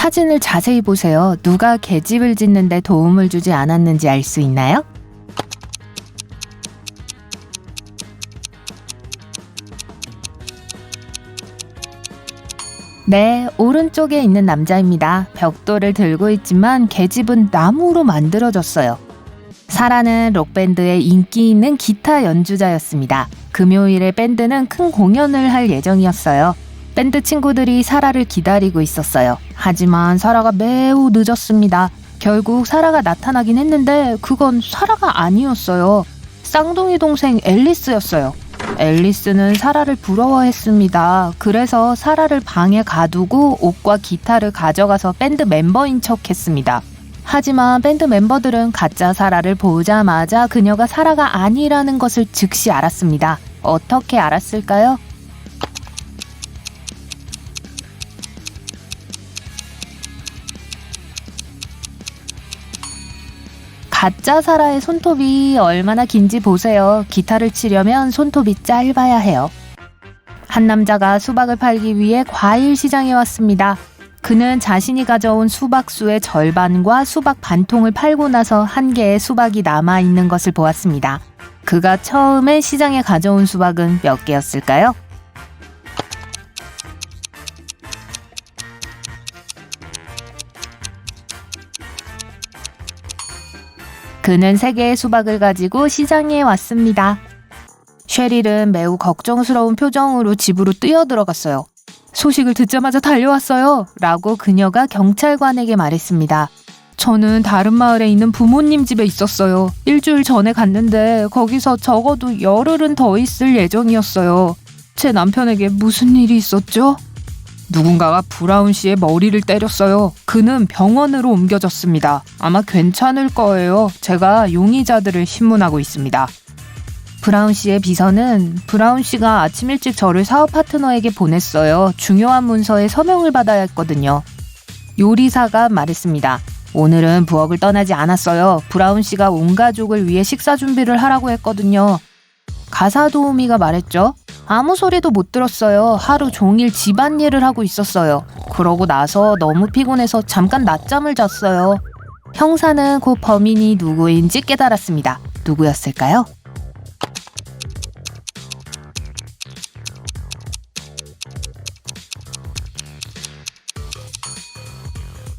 사진을 자세히 보세요. 누가 계집을 짓는데 도움을 주지 않았는지 알 수 있나요? 네, 오른쪽에 있는 남자입니다. 벽돌을 들고 있지만 계집은 나무로 만들어졌어요. 사라는 록밴드의 인기 있는 기타 연주자였습니다. 금요일에 밴드는 큰 공연을 할 예정이었어요. 밴드 친구들이 사라를 기다리고 있었어요. 하지만 사라가 매우 늦었습니다. 결국 사라가 나타나긴 했는데 그건 사라가 아니었어요. 쌍둥이 동생 앨리스였어요. 앨리스는 사라를 부러워했습니다. 그래서 사라를 방에 가두고 옷과 기타를 가져가서 밴드 멤버인 척 했습니다. 하지만 밴드 멤버들은 가짜 사라를 보자마자 그녀가 사라가 아니라는 것을 즉시 알았습니다. 어떻게 알았을까요? 가짜 사라의 손톱이 얼마나 긴지 보세요. 기타를 치려면 손톱이 짧아야 해요. 한 남자가 수박을 팔기 위해 과일 시장에 왔습니다. 그는 자신이 가져온 수박수의 절반과 수박 반통을 팔고 나서 한 개의 수박이 남아있는 것을 보았습니다. 그가 처음에 시장에 가져온 수박은 몇 개였을까요? 그는 3개의 수박을 가지고 시장에 왔습니다. 쉐릴은 매우 걱정스러운 표정으로 집으로 뛰어들어갔어요. 소식을 듣자마자 달려왔어요. 라고 그녀가 경찰관에게 말했습니다. 저는 다른 마을에 있는 부모님 집에 있었어요. 일주일 전에 갔는데 거기서 적어도 열흘은 더 있을 예정이었어요. 제 남편에게 무슨 일이 있었죠? 누군가가 브라운 씨의 머리를 때렸어요. 그는 병원으로 옮겨졌습니다. 아마 괜찮을 거예요. 제가 용의자들을 신문하고 있습니다. 브라운 씨의 비서는 브라운 씨가 아침 일찍 저를 사업 파트너에게 보냈어요. 중요한 문서에 서명을 받아야 했거든요. 요리사가 말했습니다. 오늘은 부엌을 떠나지 않았어요. 브라운 씨가 온 가족을 위해 식사 준비를 하라고 했거든요. 가사 도우미가 말했죠. 아무 소리도 못 들었어요. 하루 종일 집안일을 하고 있었어요. 그러고 나서 너무 피곤해서 잠깐 낮잠을 잤어요. 형사는 곧 범인이 누구인지 깨달았습니다. 누구였을까요?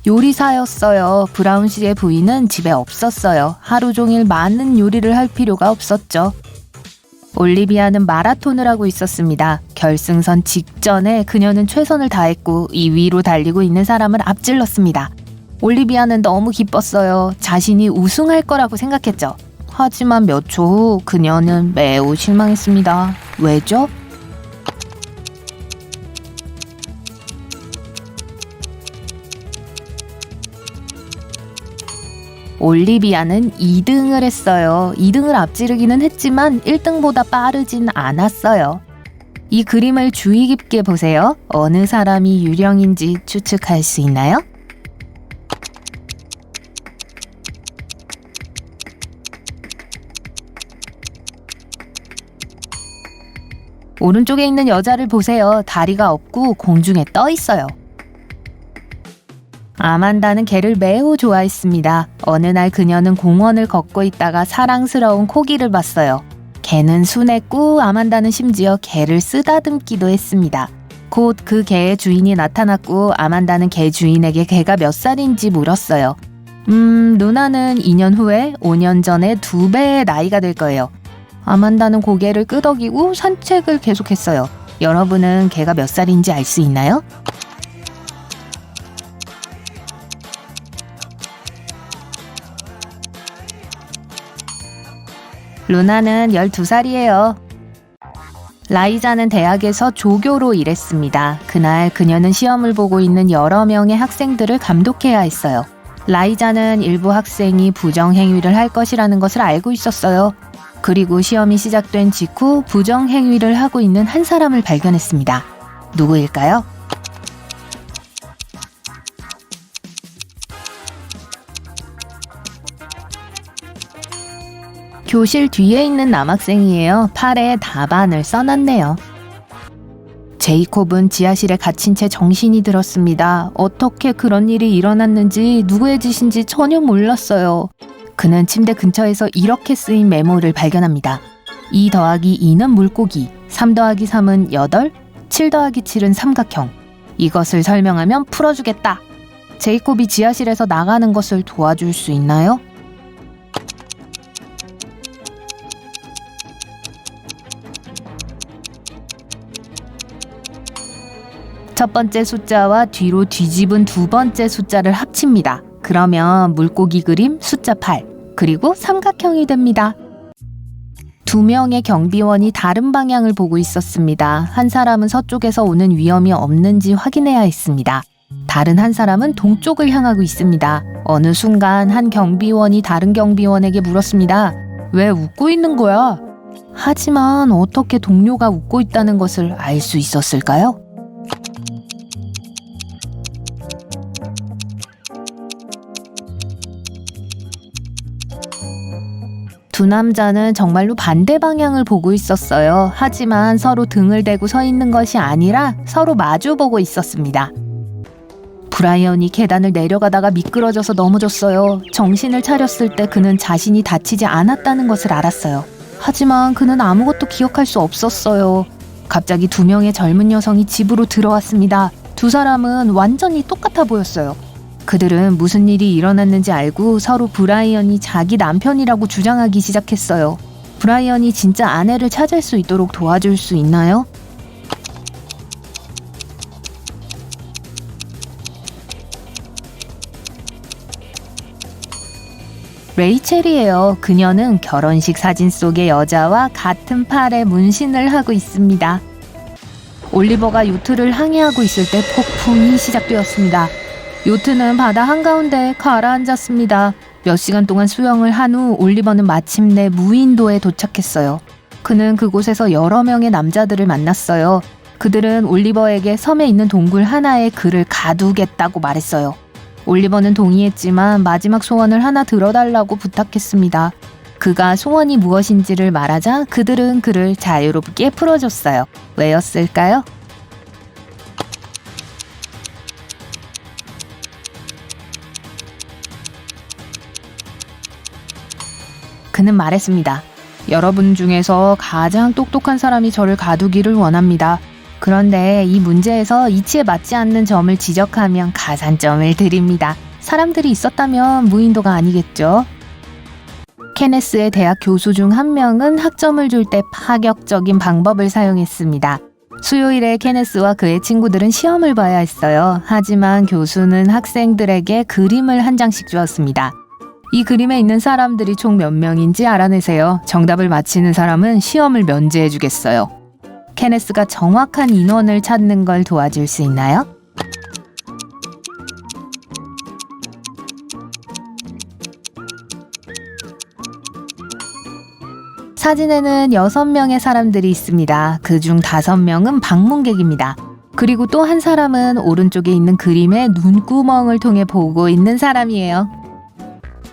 요리사였어요. 브라운 씨의 부인은 집에 없었어요. 하루 종일 많은 요리를 할 필요가 없었죠. 올리비아는 마라톤을 하고 있었습니다. 결승선 직전에 그녀는 최선을 다했고 2위로 달리고 있는 사람을 앞질렀습니다. 올리비아는 너무 기뻤어요. 자신이 우승할 거라고 생각했죠. 하지만 몇 초 후 그녀는 매우 실망했습니다. 왜죠? 올리비아는 2등을 했어요. 2등을 앞지르기는 했지만 1등보다 빠르진 않았어요. 이 그림을 주의 깊게 보세요. 어느 사람이 유령인지 추측할 수 있나요? 오른쪽에 있는 여자를 보세요. 다리가 없고 공중에 떠 있어요. 아만다는 개를 매우 좋아했습니다. 어느 날 그녀는 공원을 걷고 있다가 사랑스러운 코기를 봤어요. 개는 순했고 아만다는 심지어 개를 쓰다듬기도 했습니다. 곧 그 개의 주인이 나타났고 아만다는 개 주인에게 개가 몇 살인지 물었어요. 누나는 2년 후에 5년 전에 2배의 나이가 될 거예요. 아만다는 고개를 끄덕이고 산책을 계속했어요. 여러분은 개가 몇 살인지 알 수 있나요? 루나는 12살이에요. 라이자는 대학에서 조교로 일했습니다. 그날 그녀는 시험을 보고 있는 여러 명의 학생들을 감독해야 했어요. 라이자는 일부 학생이 부정행위를 할 것이라는 것을 알고 있었어요. 그리고 시험이 시작된 직후 부정행위를 하고 있는 한 사람을 발견했습니다. 누구일까요? 교실 뒤에 있는 남학생이에요. 팔에 답안을 써놨네요. 제이콥은 지하실에 갇힌 채 정신이 들었습니다. 어떻게 그런 일이 일어났는지 누구의 짓인지 전혀 몰랐어요. 그는 침대 근처에서 이렇게 쓰인 메모를 발견합니다. 2 더하기 2는 물고기, 3 더하기 3은 8, 7 더하기 7은 삼각형. 이것을 설명하면 풀어주겠다. 제이콥이 지하실에서 나가는 것을 도와줄 수 있나요? 첫 번째 숫자와 뒤로 뒤집은 두 번째 숫자를 합칩니다. 그러면 물고기 그림 숫자 8, 그리고 삼각형이 됩니다. 2명의 경비원이 다른 방향을 보고 있었습니다. 한 사람은 서쪽에서 오는 위험이 없는지 확인해야 했습니다. 다른 한 사람은 동쪽을 향하고 있습니다. 어느 순간 한 경비원이 다른 경비원에게 물었습니다. 왜 웃고 있는 거야? 하지만 어떻게 동료가 웃고 있다는 것을 알 수 있었을까요? 두 남자는 정말로 반대 방향을 보고 있었어요. 하지만 서로 등을 대고 서 있는 것이 아니라 서로 마주보고 있었습니다. 브라이언이 계단을 내려가다가 미끄러져서 넘어졌어요. 정신을 차렸을 때 그는 자신이 다치지 않았다는 것을 알았어요. 하지만 그는 아무것도 기억할 수 없었어요. 갑자기 2명의 젊은 여성이 집으로 들어왔습니다. 두 사람은 완전히 똑같아 보였어요. 그들은 무슨 일이 일어났는지 알고 서로 브라이언이 자기 남편이라고 주장하기 시작했어요. 브라이언이 진짜 아내를 찾을 수 있도록 도와줄 수 있나요? 레이첼이에요. 그녀는 결혼식 사진 속의 여자와 같은 팔에 문신을 하고 있습니다. 올리버가 요트를 항해하고 있을 때 폭풍이 시작되었습니다. 요트는 바다 한가운데 가라앉았습니다. 몇 시간 동안 수영을 한 후 올리버는 마침내 무인도에 도착했어요. 그는 그곳에서 여러 명의 남자들을 만났어요. 그들은 올리버에게 섬에 있는 동굴 하나에 그를 가두겠다고 말했어요. 올리버는 동의했지만 마지막 소원을 하나 들어달라고 부탁했습니다. 그가 소원이 무엇인지를 말하자 그들은 그를 자유롭게 풀어줬어요. 왜였을까요? 그는 말했습니다. 여러분 중에서 가장 똑똑한 사람이 저를 가두기를 원합니다. 그런데 이 문제에서 이치에 맞지 않는 점을 지적하면 가산점을 드립니다. 사람들이 있었다면 무인도가 아니겠죠? 케네스의 대학 교수 중 한 명은 학점을 줄 때 파격적인 방법을 사용했습니다. 수요일에 케네스와 그의 친구들은 시험을 봐야 했어요. 하지만 교수는 학생들에게 그림을 한 장씩 주었습니다. 이 그림에 있는 사람들이 총 몇 명인지 알아내세요. 정답을 맞히는 사람은 시험을 면제해 주겠어요. 케네스가 정확한 인원을 찾는 걸 도와줄 수 있나요? 사진에는 6명의 사람들이 있습니다. 그중 5명은 방문객입니다. 그리고 또 한 사람은 오른쪽에 있는 그림의 눈구멍을 통해 보고 있는 사람이에요.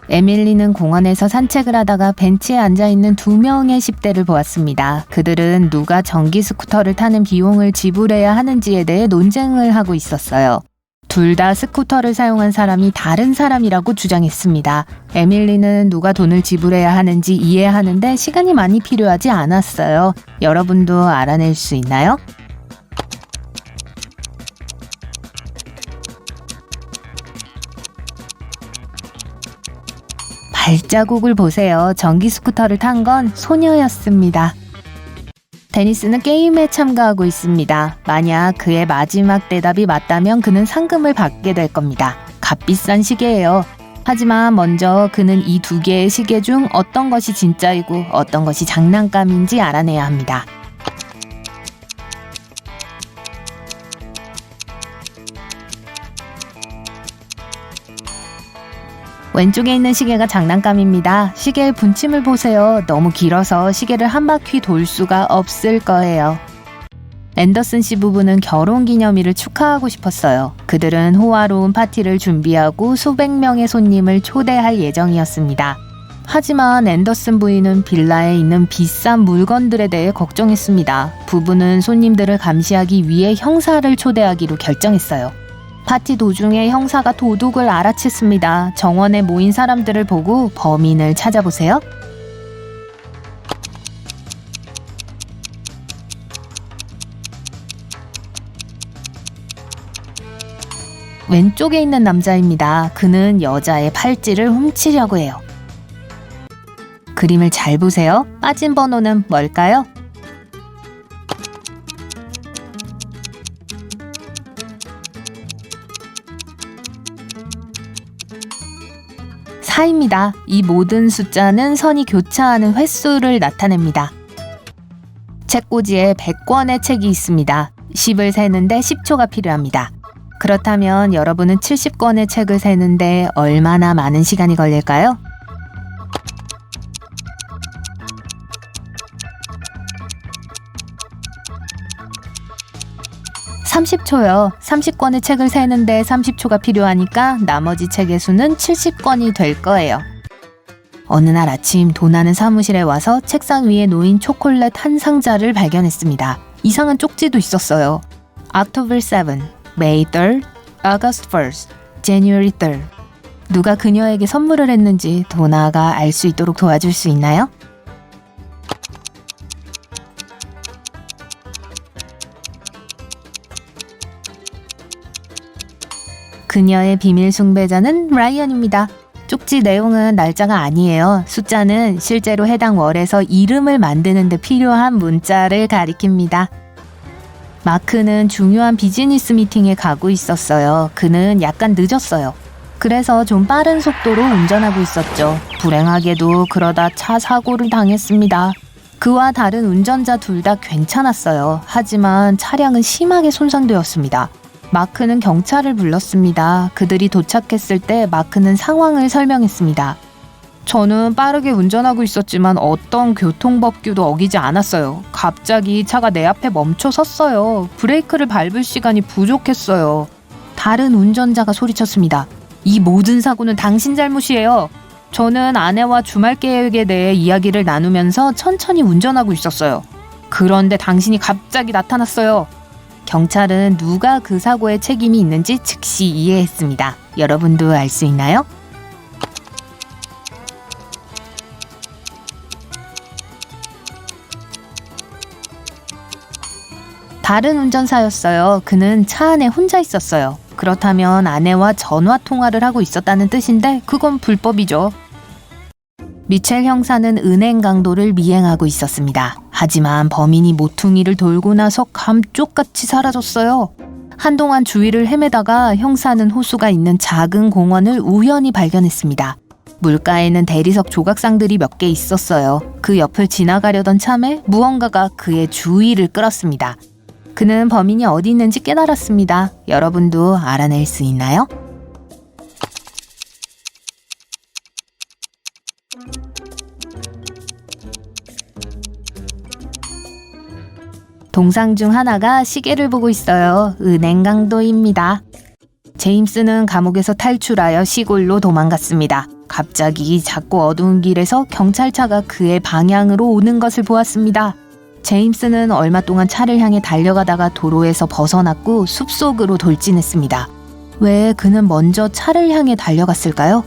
에밀리는 공원에서 산책을 하다가 벤치에 앉아있는 2명의 10대를 보았습니다. 그들은 누가 전기 스쿠터를 타는 비용을 지불해야 하는지에 대해 논쟁을 하고 있었어요. 둘 다 스쿠터를 사용한 사람이 다른 사람이라고 주장했습니다. 에밀리는 누가 돈을 지불해야 하는지 이해하는데 시간이 많이 필요하지 않았어요. 여러분도 알아낼 수 있나요? 발자국을 보세요. 전기 스쿠터를 탄 건 소녀였습니다. 데니스는 게임에 참가하고 있습니다. 만약 그의 마지막 대답이 맞다면 그는 상금을 받게 될 겁니다. 값비싼 시계예요. 하지만 먼저 그는 이 2개의 시계 중 어떤 것이 진짜이고 어떤 것이 장난감인지 알아내야 합니다. 왼쪽에 있는 시계가 장난감입니다. 시계의 분침을 보세요. 너무 길어서 시계를 한 바퀴 돌 수가 없을 거예요. 앤더슨 씨 부부는 결혼기념일을 축하하고 싶었어요. 그들은 호화로운 파티를 준비하고 수백 명의 손님을 초대할 예정이었습니다. 하지만 앤더슨 부인은 빌라에 있는 비싼 물건들에 대해 걱정했습니다. 부부는 손님들을 감시하기 위해 형사를 초대하기로 결정했어요. 파티 도중에 형사가 도둑을 알아챘습니다. 정원에 모인 사람들을 보고 범인을 찾아보세요. 왼쪽에 있는 남자입니다. 그는 여자의 팔찌를 훔치려고 해요. 그림을 잘 보세요. 빠진 번호는 뭘까요? (4) 이 모든 숫자는 선이 교차하는 횟수를 나타냅니다. 책꽂이에 100권의 책이 있습니다. 10을 세는데 10초가 필요합니다. 그렇다면 여러분은 70권의 책을 세는데 얼마나 많은 시간이 걸릴까요? (30초요) 30권의 책을 세는데 30초가 필요하니까 나머지 책의 수는 70권이 될 거예요. 어느 날 아침 도나는 사무실에 와서 책상 위에 놓인 초콜릿 한 상자를 발견했습니다. 이상한 쪽지도 있었어요. October 7, May 3rd, August 1st, January 3rd. 누가 그녀에게 선물을 했는지 도나가 알 수 있도록 도와줄 수 있나요? 그녀의 비밀 숭배자는 라이언입니다. 쪽지 내용은 날짜가 아니에요. 숫자는 실제로 해당 월에서 이름을 만드는 데 필요한 문자를 가리킵니다. 마크는 중요한 비즈니스 미팅에 가고 있었어요. 그는 약간 늦었어요. 그래서 좀 빠른 속도로 운전하고 있었죠. 불행하게도 그러다 차 사고를 당했습니다. 그와 다른 운전자 둘 다 괜찮았어요. 하지만 차량은 심하게 손상되었습니다. 마크는 경찰을 불렀습니다. 그들이 도착했을 때 마크는 상황을 설명했습니다. 저는 빠르게 운전하고 있었지만 어떤 교통법규도 어기지 않았어요. 갑자기 차가 내 앞에 멈춰 섰어요. 브레이크를 밟을 시간이 부족했어요. 다른 운전자가 소리쳤습니다. 이 모든 사고는 당신 잘못이에요. 저는 아내와 주말 계획에 대해 이야기를 나누면서 천천히 운전하고 있었어요. 그런데 당신이 갑자기 나타났어요. 경찰은 누가 그 사고에 책임이 있는지 즉시 이해했습니다. 여러분도 알 수 있나요? 다른 운전사였어요. 그는 차 안에 혼자 있었어요. 그렇다면 아내와 전화 통화를 하고 있었다는 뜻인데 그건 불법이죠. 미첼 형사는 은행 강도를 미행하고 있었습니다. 하지만 범인이 모퉁이를 돌고 나서 감쪽같이 사라졌어요. 한동안 주위를 헤매다가 형사는 호수가 있는 작은 공원을 우연히 발견했습니다. 물가에는 대리석 조각상들이 몇 개 있었어요. 그 옆을 지나가려던 참에 무언가가 그의 주의를 끌었습니다. 그는 범인이 어디 있는지 깨달았습니다. 여러분도 알아낼 수 있나요? 동상 중 하나가 시계를 보고 있어요. 은행 강도입니다. 제임스는 감옥에서 탈출하여 시골로 도망갔습니다. 갑자기 작고 어두운 길에서 경찰차가 그의 방향으로 오는 것을 보았습니다. 제임스는 얼마 동안 차를 향해 달려가다가 도로에서 벗어났고 숲속으로 돌진했습니다. 왜 그는 먼저 차를 향해 달려갔을까요?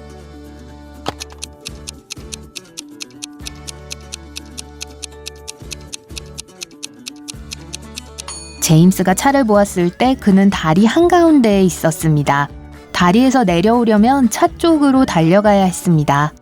제임스가 차를 보았을 때 그는 다리 한가운데에 있었습니다. 다리에서 내려오려면 차 쪽으로 달려가야 했습니다.